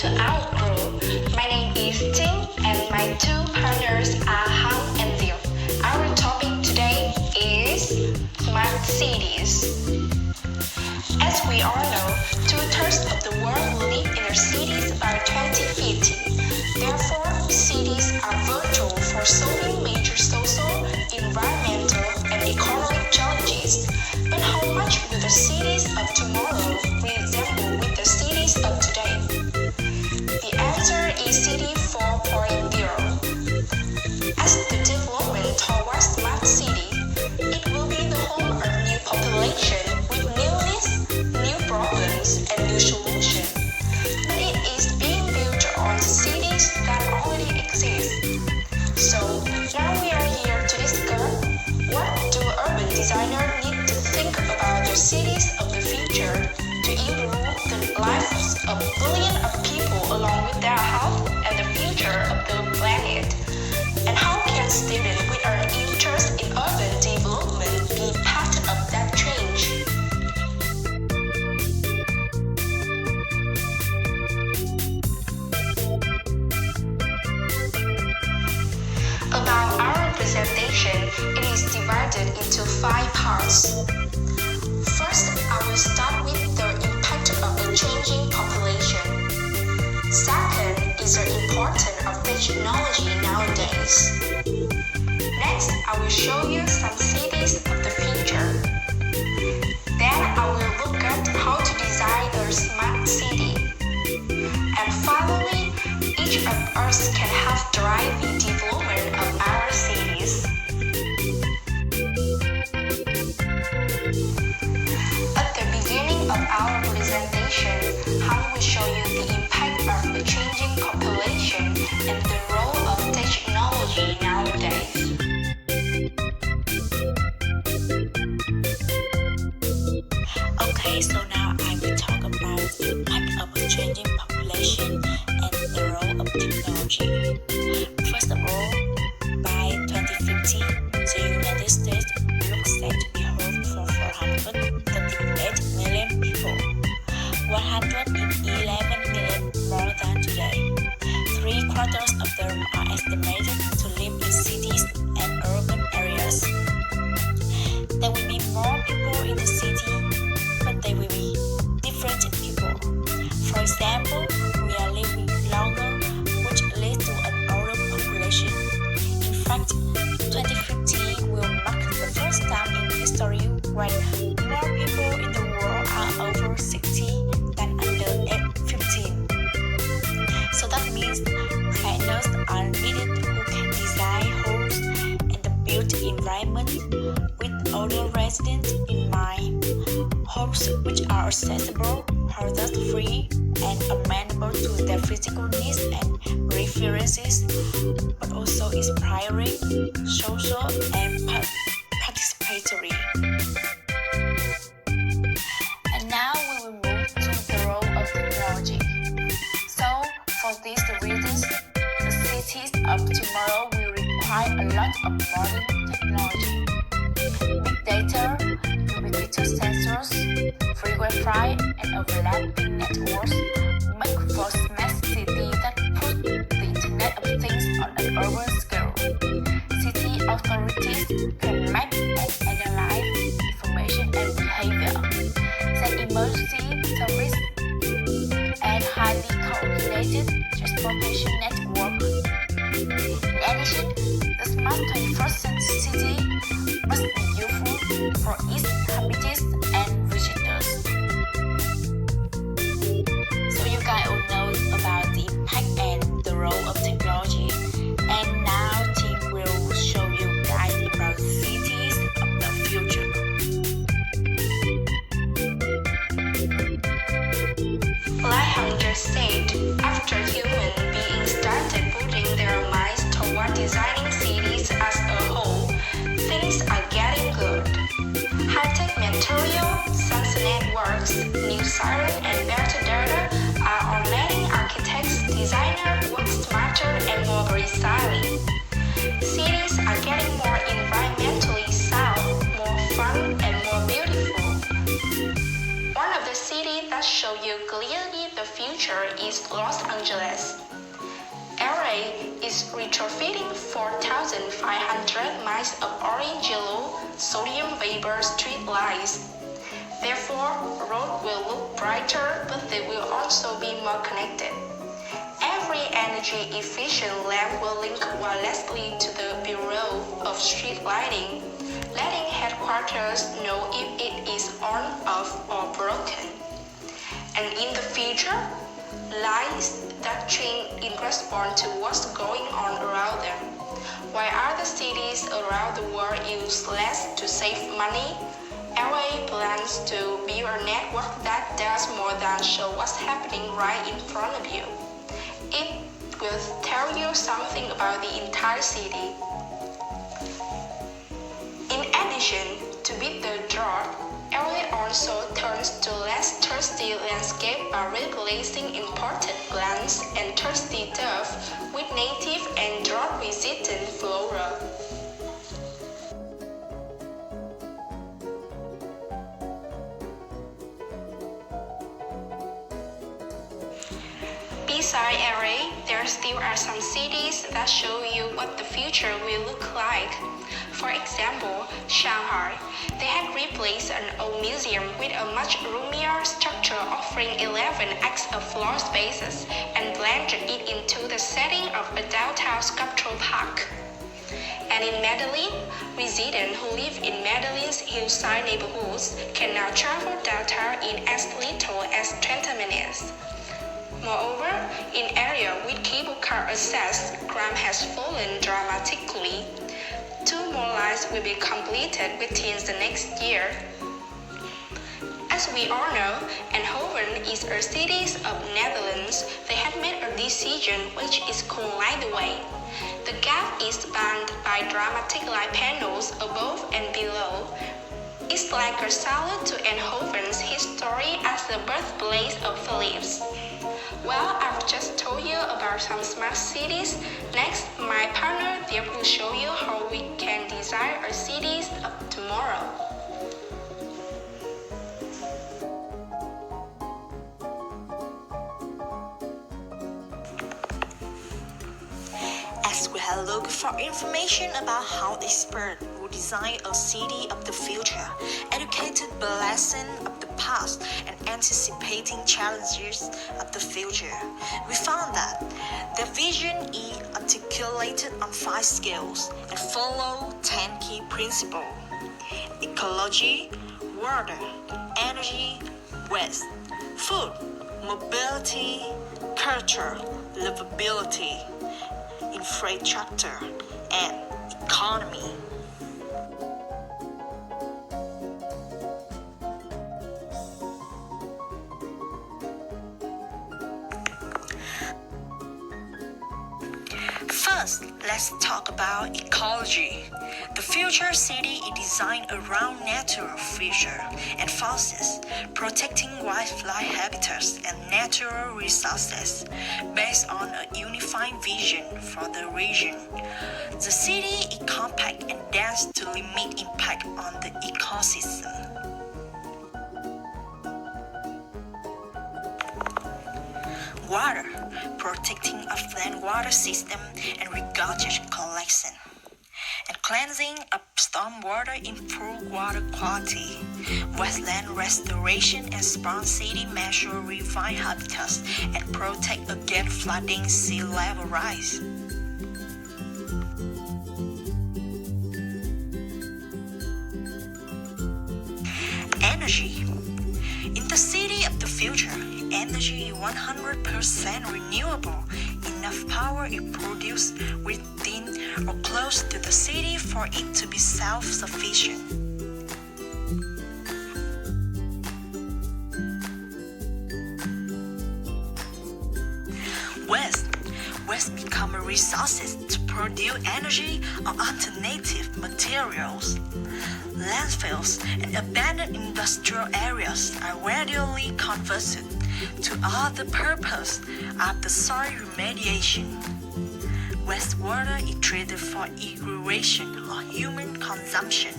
to our group. My name is Trinh and my two partners are Han and Diep. Our topic today is smart cities. As we all know, two-thirds of the world will live in their cities by 2050. Therefore, cities are vital for solving major social, environmental, and economic challenges. But how much will the cities of tomorrow resemble with the cities of today? The answer is City 4.0. As the development towards smart city, it will be the home of new population with new needs, new problems, and new solutions. But it is being built on the cities that already exist. So now we are here to discuss what do urban designers need to think about the cities of the future to improve the lives of billions of people along with their health and the future of the planet. And how can students with an interest in urban development be part of that change? About our presentation, it is divided into 5 parts. First, I will start with the impact of a changing population. Second is the importance of technology nowadays. Next, I will show you some cities of the future. Then I will look at how to design a smart city. And finally, each of us can help drive the development of our cities. At the beginning of our presentation, Han will show you the impact of the changing population and the role of technology nowadays. Okay, so now I will talk about the impact of a changing population and the role of technology. First of all, by 2050, the United States looks set to be home for 438 million people, 111 million more than today. 3/4 of them are estimated to live in cities and urban areas. There will be more people in the city, but they will be different people. For example, we are living longer, which leads to an older population. In fact, 2050 will mark the first time in history when more people in the world are over 60 than under 15. So that means planners are needed who can design homes and the built environment with older residents in mind. Homes which are accessible, hazard-free, and amenable to their physical needs and preferences, but also inspiring, social, and participatory. And now we will move to the role of technology. So, for these reasons, the cities of tomorrow will require a lot of modern technology. Big data, ubiquitous sensors, free Wi-Fi, and overlapping networks make for smart city that put the Internet of Things on an urban scale. City authorities can map and analyze information and behavior, set emergency service, and highly coordinated transportation network. In addition, the smart 21st century city must be useful for its inhabitants and visitors. So you guys all know about the impact and the role of technology. And now Tim will show you guys about cities of the future. Like Han just said, after human beings started putting their minds toward designing cities as a whole, things are getting good. High-tech material, sensor networks, new siren, and better data are all letting architects, designers work smarter and more precisely. Cities are getting more environmentally sound, more fun, and more beautiful. One of the cities city that shows you clearly the future is Los Angeles. LA is retrofitting 4,500 miles of orange-yellow sodium vapor street lights. Therefore, roads will look brighter, but they will also be more connected. Every energy-efficient lamp will link wirelessly to the Bureau of Street Lighting, letting headquarters know if it is on, off, or broken. And in the future, lights that change in response to what's going on around them. While other cities around the world use less to save money, LA plans to build a network that does more than show what's happening right in front of you. It will tell you something about the entire city. In addition to beat the drought, LA also turns to less thirsty landscape by replacing imported plants and thirsty turf with native and drought-resistant flora. Beside LA, there still are some cities that show you what the future will look like. For example, Shanghai. They had replaced an old museum with a much roomier structure offering 11 acres of floor spaces and blended it into the setting of a downtown sculptural park. And in Medellin, residents who live in Medellin's hillside neighborhoods can now travel downtown in as little as 20 minutes. Moreover, in areas with cable car access, crime has fallen dramatically. 2 more lines will be completed within the next year. As we all know, Eindhoven is a city of Netherlands. They have made a decision which is called Light the Way. The gap is spanned by dramatic light panels above and below. It's like a salute to Eindhoven's history as the birthplace of Philips. Well, I've just told you about some smart cities. Next, my partner Diep will show you how we can design our cities of tomorrow. As we have looked for information about how experts will design a city of the future, educated by lessons of the past and anticipating challenges of the future, we found that the vision is articulated on 5 scales and follow 10 key principles: ecology, water, energy, waste, food, mobility, culture, livability, infrastructure, and economy. First, let's talk about ecology. The future city is designed around natural features and forces, protecting wildlife habitats and natural resources, based on a unified vision for the region. The city is compact and dense to limit impact on the ecosystem. Water, protecting upland water system and regardless collection, and cleansing of stormwater improve water quality. Wetland restoration and smart city measure revive habitats and protect against flooding, sea level rise. Energy. In the city of the future, energy is 100% renewable. Enough power is produced within or close to the city for it to be self-sufficient. Waste become resources to produce energy or alternative materials. Landfills and abandoned industrial areas are readily converted to other purposes after soil remediation. Wastewater is treated for irrigation or human consumption.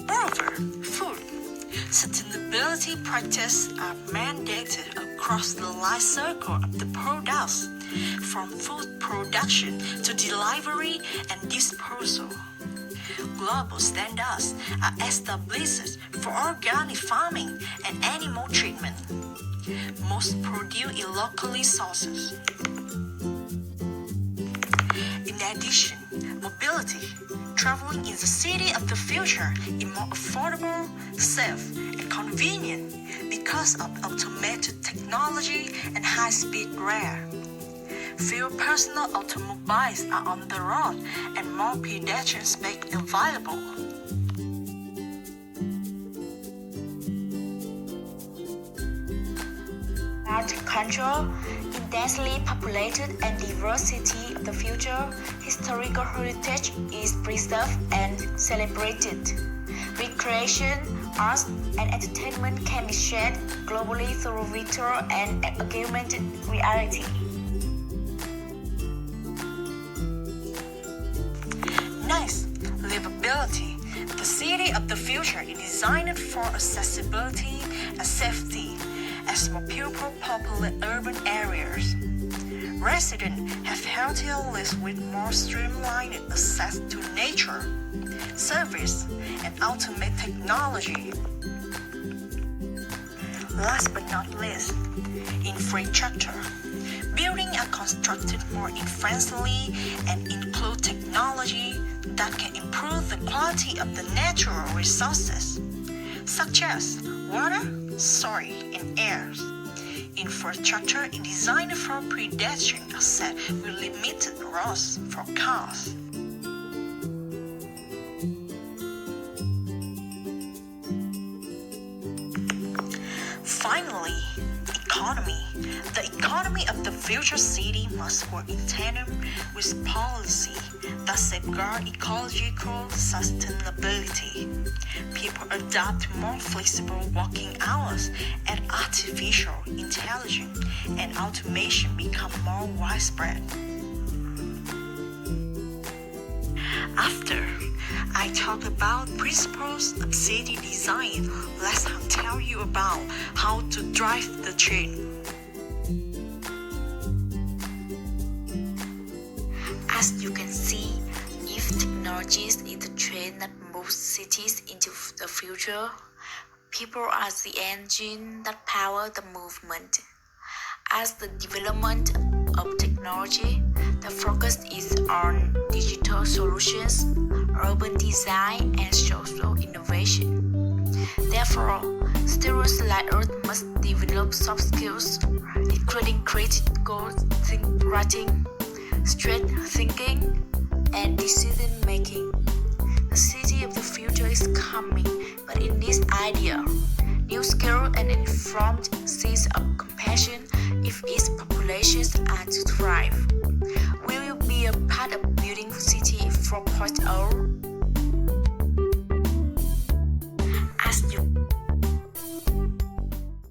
Moreover, food. Sustainability practices are mandated across the life cycle of the products, from food production to delivery and disposal. Global standards are established for organic farming and animal treatment. Most produced in locally sources. In addition, mobility, traveling in the city of the future is more affordable, safe, and convenient because of automated technology and high-speed rail. Fewer personal automobiles are on the road and more pedestrian space available. Art control, in densely populated and diverse city of the future, historical heritage is preserved and celebrated. Recreation, arts, and entertainment can be shared globally through virtual and augmented reality. Nice. Livability. The city of the future is designed for accessibility and safety as more people populate urban areas. Residents have healthier lives with more streamlined access to nature, service, and ultimate technology. Last but not least, infrastructure. Buildings are constructed more friendly and include technology that can improve the quality of the natural resources, such as water, soil, and air. Infrastructure is designed for pedestrian access with limited roads for cars. Finally, economy. The economy of the future city must work in tandem with policy that safeguard ecological sustainability. People adopt more flexible working hours and artificial intelligence and automation become more widespread. After I talk about principles of city design, let's tell you about how to drive the train. As you can see, if technology is the train that moves cities into the future, people are the engine that power the movement. As the development of technology, the focus is on digital solutions, urban design, and social innovation. Therefore, students like us must develop soft skills, including critical writing, straight thinking, and decision making. The city of the future is coming, but in this idea, new skills and informed sense of compassion if its populations are to thrive. We will be a part of building City 4.0